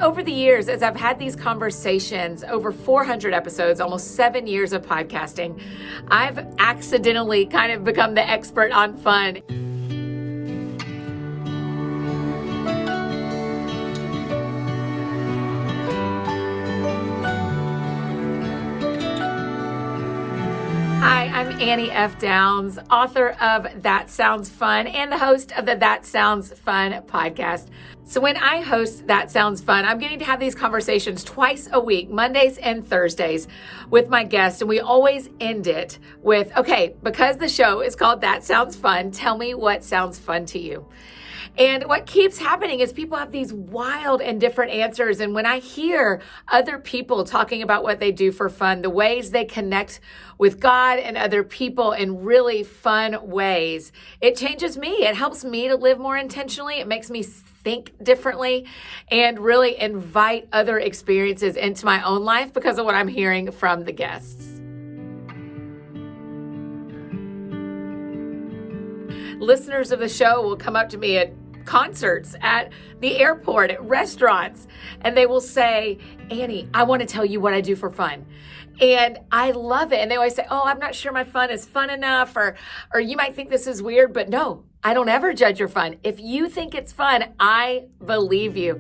Over the years, as I've had these conversations, over 400 episodes, almost 7 years of podcasting, I've accidentally kind of become the expert on fun. Hi, I'm Annie F. Downs, author of That Sounds Fun and the host of the That Sounds Fun podcast. So when I host That Sounds Fun, I'm getting to have these conversations twice a week, Mondays and Thursdays, with my guests. And we always end it with, okay, because the show is called That Sounds Fun, tell me what sounds fun to you. And what keeps happening is people have these wild and different answers. And when I hear other people talking about what they do for fun, the ways they connect with God and other people in really fun ways, it changes me. It helps me to live more intentionally. It makes me think differently and really invite other experiences into my own life because of what I'm hearing from the guests. Listeners of the show will come up to me at concerts, at the airport, at restaurants, and they will say, Annie, I want to tell you what I do for fun. And I love it. And they always say, oh, I'm not sure my fun is fun enough, or you might think this is weird, but no, I don't ever judge your fun. If you think it's fun, I believe you.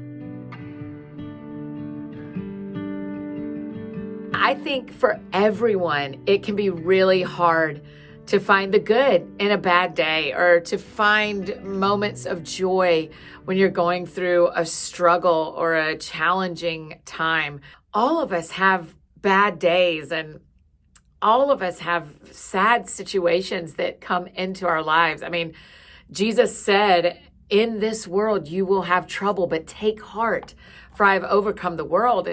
I think for everyone, it can be really hard to find the good in a bad day, or to find moments of joy when you're going through a struggle or a challenging time. All of us have bad days, and all of us have sad situations that come into our lives. I mean, Jesus said, in this world you will have trouble, but take heart, for I have overcome the world.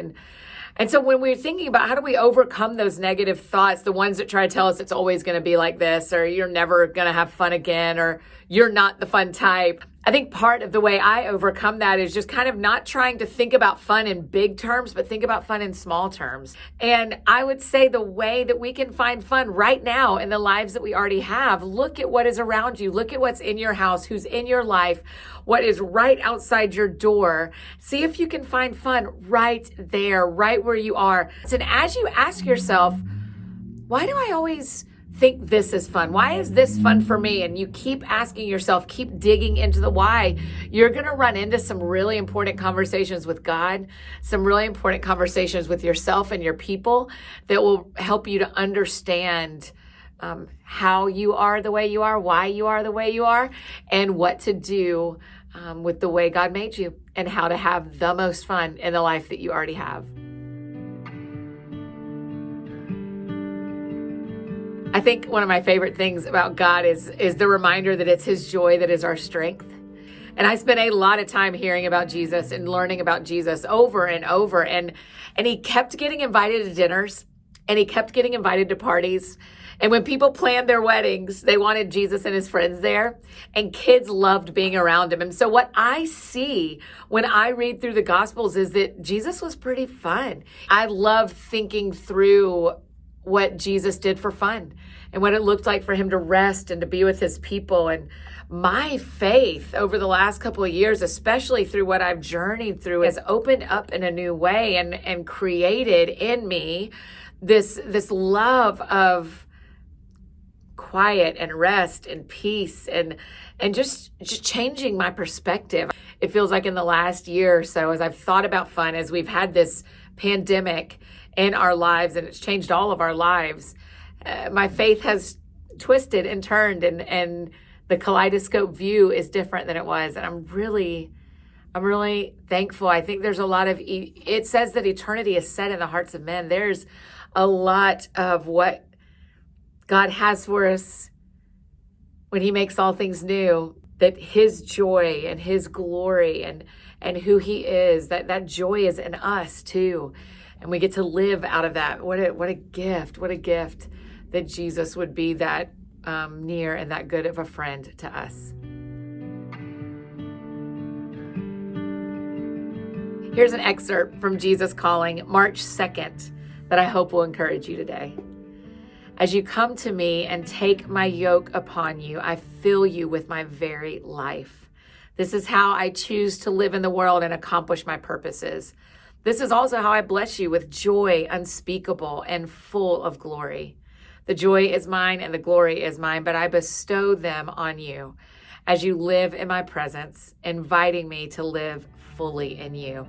And so when we're thinking about how do we overcome those negative thoughts, the ones that try to tell us it's always going to be like this, or you're never going to have fun again, or you're not the fun type, I think part of the way I overcome that is just kind of not trying to think about fun in big terms, but think about fun in small terms. And I would say the way that we can find fun right now in the lives that we already have, look at what is around you. Look at what's in your house, who's in your life, what is right outside your door. See if you can find fun right there, right where you are. And as you ask yourself, why do I always think this is fun? Why is this fun for me? And you keep asking yourself, keep digging into the why, you're going to run into some really important conversations with God, some really important conversations with yourself and your people that will help you to understand how you are the way you are, why you are the way you are, and what to do with the way God made you, and how to have the most fun in the life that you already have. I think one of my favorite things about God is the reminder that it's His joy that is our strength. And I spent a lot of time hearing about Jesus and learning about Jesus over and over. And He kept getting invited to dinners, and He kept getting invited to parties. And when people planned their weddings, they wanted Jesus and His friends there, and kids loved being around Him. And so what I see when I read through the Gospels is that Jesus was pretty fun. I love thinking through what Jesus did for fun and what it looked like for Him to rest and to be with His people. And my faith over the last couple of years, especially through what I've journeyed through, has opened up in a new way and created in me this love of quiet and rest and peace and just changing my perspective. It feels like in the last year or so, as I've thought about fun, as we've had this pandemic in our lives, and it's changed all of our lives, my faith has twisted and turned, and the kaleidoscope view is different than it was. And I'm really thankful. I think there's a lot of, it says that eternity is set in the hearts of men. There's a lot of what God has for us when He makes all things new, that His joy and His glory and who He is, that joy is in us too. And we get to live out of that. What a gift that Jesus would be that near and that good of a friend to us. Here's an excerpt from Jesus Calling, March 2nd, that I hope will encourage you today. As you come to me and take my yoke upon you, I fill you with my very life. This is how I choose to live in the world and accomplish my purposes. This is also how I bless you with joy unspeakable and full of glory. The joy is mine and the glory is mine, but I bestow them on you as you live in my presence, inviting me to live fully in you.